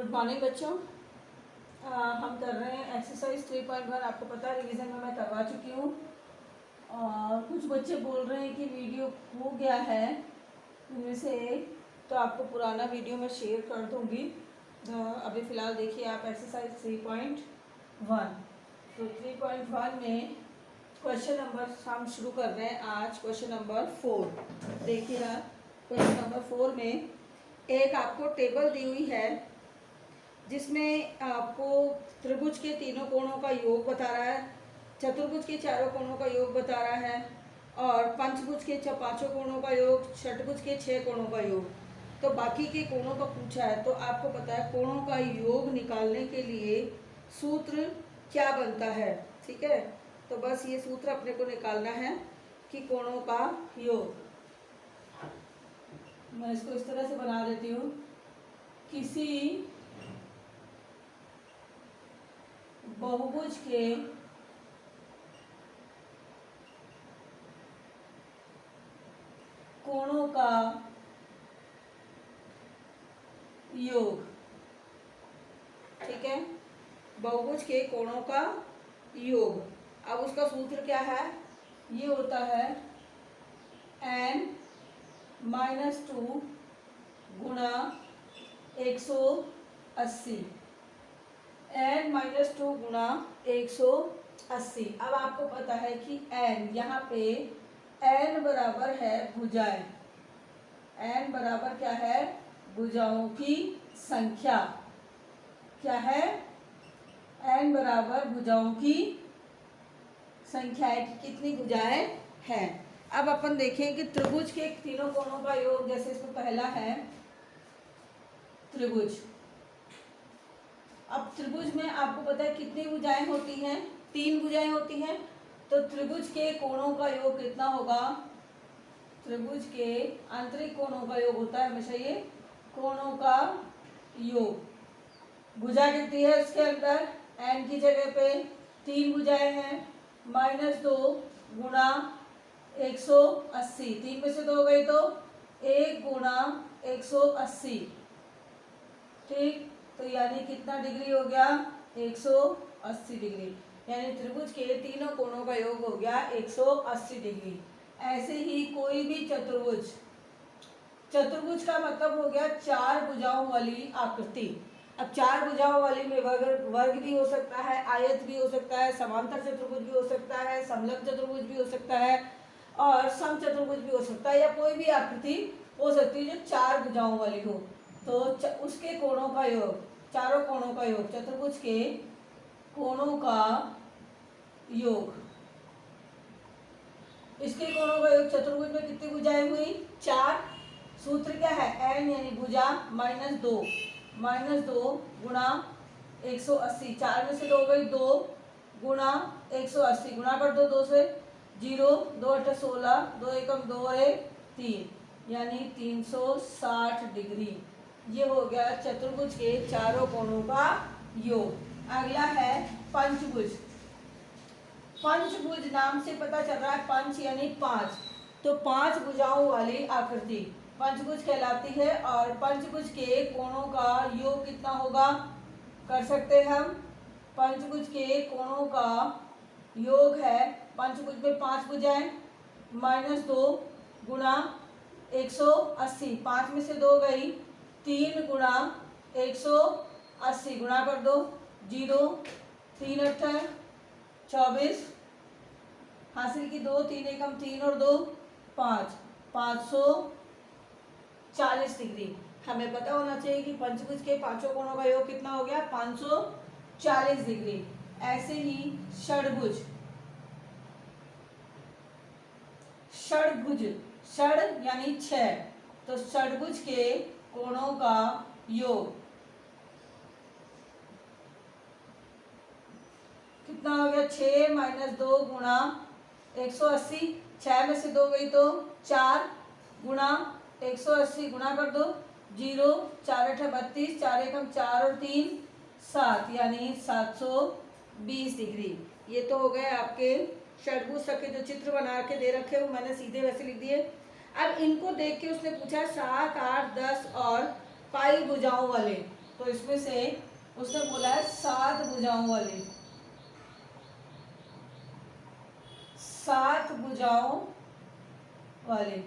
Good morning बच्चों। हम कर रहे हैं एक्सरसाइज 3.1। आपको पता है रिवीजन में मैं करवा चुकी हूँ और कुछ बच्चे बोल रहे हैं कि वीडियो हो गया है उनमें से, तो आपको पुराना वीडियो मैं शेयर कर दूँगी। अभी फ़िलहाल देखिए आप एक्सरसाइज 3.1। तो 3.1 में क्वेश्चन नंबर हम शुरू कर रहे हैं आज। क्वेश्चन नंबर 4 देखिए आप। क्वेश्चन नंबर 4 में एक आपको टेबल दी हुई है जिसमें आपको त्रिभुज के तीनों कोणों का योग बता रहा है, चतुर्भुज के चारों कोणों का योग बता रहा है और पंचभुज के पांचों कोणों का योग, षटभुज के 6 कोणों का योग। तो बाकी के कोणों का पूछा है, तो आपको पता है कोणों का योग निकालने के लिए सूत्र क्या बनता है। ठीक है, तो बस ये सूत्र अपने को निकालना है कि कोणों का योग। मैं इसको इस तरह से बना देती हूँ। किसी बहुभुज के कोणों का योग, ठीक है, बहुभुज के कोणों का योग। अब उसका सूत्र क्या है, ये होता है n-2 गुणा 180। n-2 गुणा 180। अब आपको पता है कि n, यहाँ पे n बराबर है भुजाएं। n बराबर क्या है, भुजाओं की संख्या। क्या है, n बराबर भुजाओं की संख्या है कि कितनी भुजाएं हैं। अब अपन देखें कि त्रिभुज के तीनों कोणों का योग, जैसे इसमें पहला है त्रिभुज। अब त्रिभुज में आपको पता है कितनी भुजाएं होती हैं, 3 भुजाएं होती हैं। तो त्रिभुज के कोणों का योग कितना होगा, त्रिभुज के आंतरिक कोणों का योग होता है हमेशा ये कोणों का योग। भुजा कितनी है इसके अंदर, n की जगह पे 3 भुजाएं हैं, -2 गुणा 180। 3 में से 2 गई तो 1 गुणा 180। ठीक, तो यानी कितना डिग्री हो गया, 180 डिग्री। यानी त्रिभुज के तीनों कोणों का योग हो गया 180 डिग्री। ऐसे ही कोई भी चतुर्भुज, चतुर्भुज का मतलब हो गया 4 भुजाओं वाली आकृति। अब 4 भुजाओं वाली में वर्ग भी हो सकता है, आयत भी हो सकता है, समांतर चतुर्भुज भी हो सकता है, समलंब चतुर्भुज भी हो सकता है और समचतुर्भुज भी हो सकता है, या कोई भी आकृति हो सकती है जो 4 भुजाओं वाली हो। तो उसके कोणों का योग, चारों कोणों का योग, चतुर्भुज के कोणों का योग, इसके कोणों का योग। चतुर्भुज में कितनी भुजाएं हुई, 4। सूत्र क्या है, n यानी भुजा -2 गुणा 180। 4 में से 2 गई, 2 गुणा 180, गुणा कर दो 2 से, 0 2 8 16, 2 एकम 2 है 3, यानी 360 डिग्री। ये हो गया चतुर्भुज के चारों कोणों का योग। अगला है पंचभुज। पंचभुज नाम से पता चल रहा है, पंच यानी 5, तो 5 भुजाओं वाली आकृति पंचभुज कहलाती है। और पंचभुज के कोणों का योग कितना होगा, कर सकते हैं हम। पंचभुज के कोणों का योग है, पंचभुज में 5 भुजाएं, -2 गुणा 180। 5 में से 2 गई, 3 गुणा 180, गुणा कर दो, 0 3 8 24, हासिल की 2, 3 एकम 3 और 2 5, 540 डिग्री। हमें पता होना चाहिए कि पंचभुज के पांचों कोणों का योग कितना हो गया, 540 डिग्री। ऐसे ही षडभुज, षडभुज, षड यानी 6, तो षडभुज के कोणों का योग कितना हो गया, 6 -2 गुणा 180। 6 में से 2 गई तो 4 गुणा 180, गुणा कर दो, 0 4 8 32, 4 एकम 4 और 3 7, यानी 720 डिग्री। ये तो हो गए आपके षडभुज के जो चित्र बना के दे रखे हो, मैंने सीधे वैसे लिख दिए। अब इनको देख के उसने पूछा 7 8 10 और पाई भुजाओं वाले, तो इसमें से उसने बोला है 7 भुजाओं वाले, 7 भुजाओं वाले।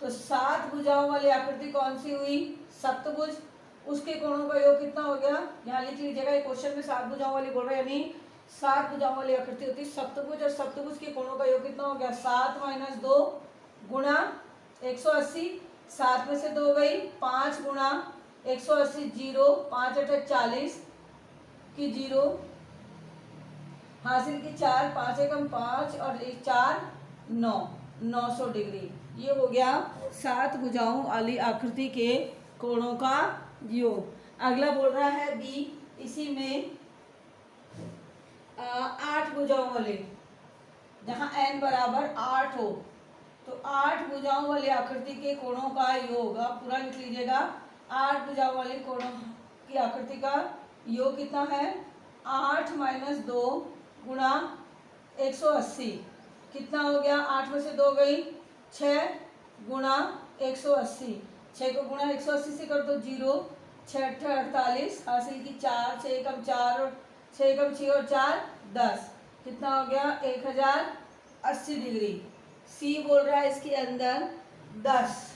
तो 7 भुजाओं वाली आकृति कौन सी हुई? सप्तभुज। उसके कोणों का योग कितना हो गया? यहाँ लिख लीजिएगा, एक क्वेश्चन में 7 भुजाओं वाली बोल रहे हैं, यानी 7 भुजाओं वाली आकृति होती है सप्तभुज, और सप्तभुज के कोणों का योग कितना हो गया? 7 - 2 गुणा 180। 7 में से 2 गई, 5 गुणा 180 0, 5 × 8 = 40 की 0 हासिल की 4, 5 × 5 और 1 4 9, 900 डिग्री। ये हो गया 7 भुजाओं वाली आकृति के कोणों का योग। अगला बोल रहा है बी, इसी में 8 भुजाओं वाले, जहाँ n बराबर 8 हो, तो 8 भुजाओं वाली आकृति के कोणों का योग, आप पूरा लिख लीजिएगा। 8 भुजाओं वाले कोणों की आकृति का योग कितना है? 8 - 2 गुणा 180, कितना हो गया? 8 में से 2 गई, 6 गुणा 180, 6 को गुणा 180 से कर दो 0, 6 × 8 = 48, हासिल की 4, 6 × 4 और 6 × 6 और 4 10, कितना हो गया? 1080 डिग्री। सी बोल रहा है इसके अंदर 10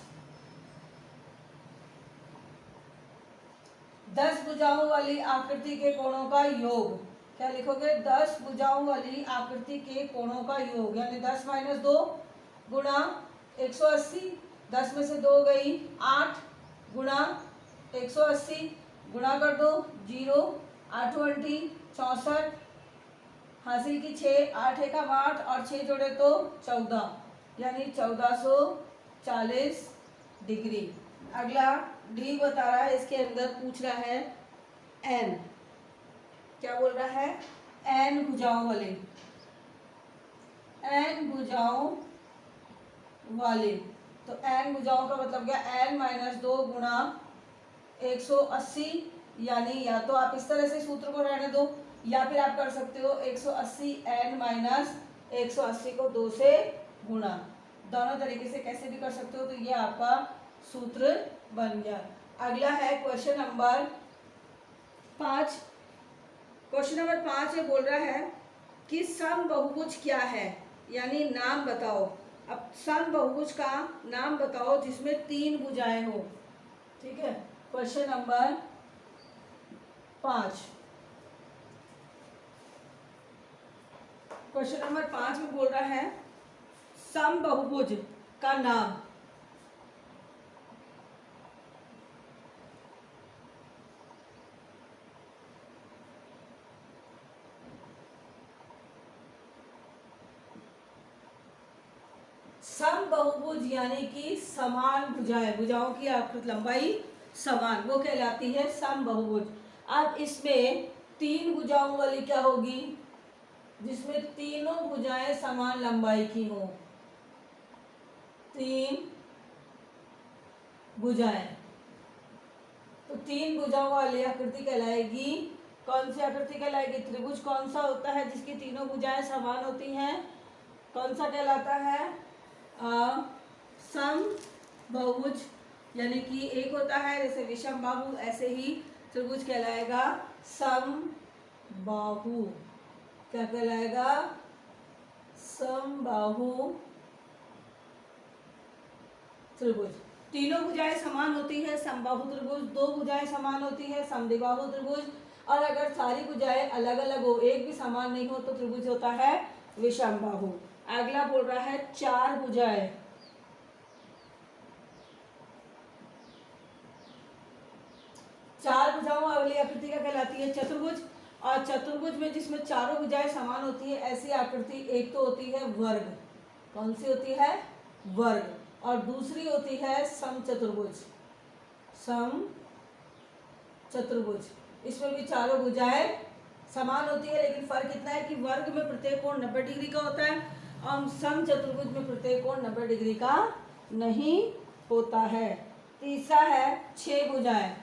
भुजाओं वाली आकृति के कोणों का योग। क्या लिखोगे? 10 भुजाओं वाली आकृति के कोणों का योग, यानी 10 - 2 गुणा 180, 10 में से 2 गई, 8 गुणा 180 गुणा कर दो 0, 8 × 20 64, हासिल की 6, 8 × 1 = 8 और 6 जोड़े तो 14, यानी 1440 डिग्री। अगला डी बता रहा है, इसके अंदर पूछ रहा है एन, क्या बोल रहा है? एन भुजाओं वाले, एन भुजाओं वाले। तो एन भुजाओं का मतलब क्या? n - 2 गुणा 180, यानी या तो आप इस तरह से सूत्र को रहने दो, या फिर आप कर सकते हो 180 n - 180 को 2 से गुणा, दोनों तरीके से कैसे भी कर सकते हो। तो ये आपका सूत्र बन गया। अगला है क्वेश्चन नंबर 5। क्वेश्चन नंबर 5 में बोल रहा है कि समबहुभुज क्या है, यानी नाम बताओ। अब समबहुभुज का नाम बताओ जिसमें 3 भुजाएं हो। ठीक है, क्वेश्चन नंबर 5। क्वेश्चन नंबर 5 में बोल रहा है समबहुभुज का नाम। समबहुभुज यानी कि समान भुजाएं, भुजाओं की आकृति लंबाई समान, वो कहलाती है समबहुभुज। अब इसमें 3 भुजाओं वाली क्या होगी? जिसमें तीनों भुजाएं समान लंबाई की हो, 3 भुजाएं, तो 3 भुजाओं वाली आकृति कहलाएगी। कौन सी आकृति कहलाएगी? त्रिभुज। कौन सा होता है जिसकी तीनों भुजाएं समान होती हैं? कौन सा कहलाता है? समबहुभुज, यानी कि एक होता है जैसे विषम बाहु, ऐसे ही त्रिभुज कहलाएगा समबाहु। क्या कहलाएगा? समबाहु त्रिभुज। तीनों भुजाएं समान होती है समबाहु त्रिभुज, 2 भुजाएं समान होती है समद्विबाहु त्रिभुज, और अगर सारी भुजाएं अलग अलग हो, एक भी समान नहीं हो, तो त्रिभुज होता है विषम बाहु। अगला बोल रहा है 4 भुजाएं। 4 भुजाओं वाली आकृति क्या कहलाती है? चतुर्भुज। और चतुर्भुज में जिसमें चारों भुजाएं समान होती है, ऐसी आकृति एक तो होती है वर्ग। कौन सी होती है? वर्ग। और दूसरी होती है समचतुर्भुज। समचतुर्भुज, इसमें भी चारों भुजाएं समान होती है, लेकिन फर्क इतना है कि वर्ग में प्रत्येक कोण 90 डिग्री का होता है और समचतुर्भुज में प्रत्येक कोण 90 डिग्री का नहीं होता है। तीसरा है 6 भुजाएं।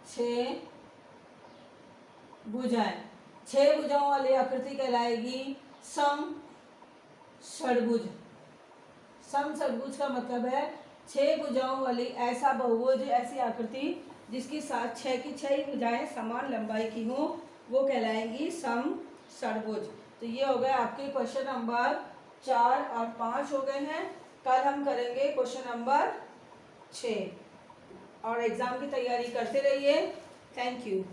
6 भुजाएं, 6 भुजाओं वाली आकृति कहलाएगी सम षडभुज। सम षडभुज का मतलब है 6 भुजाओं वाली ऐसा बहुभुज, ऐसी आकृति जिसकी 6 की 6 ही भुजाएं समान लंबाई की हो, वो कहलाएंगी समषडभुज। तो ये हो गए आपके क्वेश्चन नंबर 4 और 5 हो गए हैं। कल हम करेंगे क्वेश्चन नंबर 6 और एग्जाम की तैयारी करते रहिए। Thank you.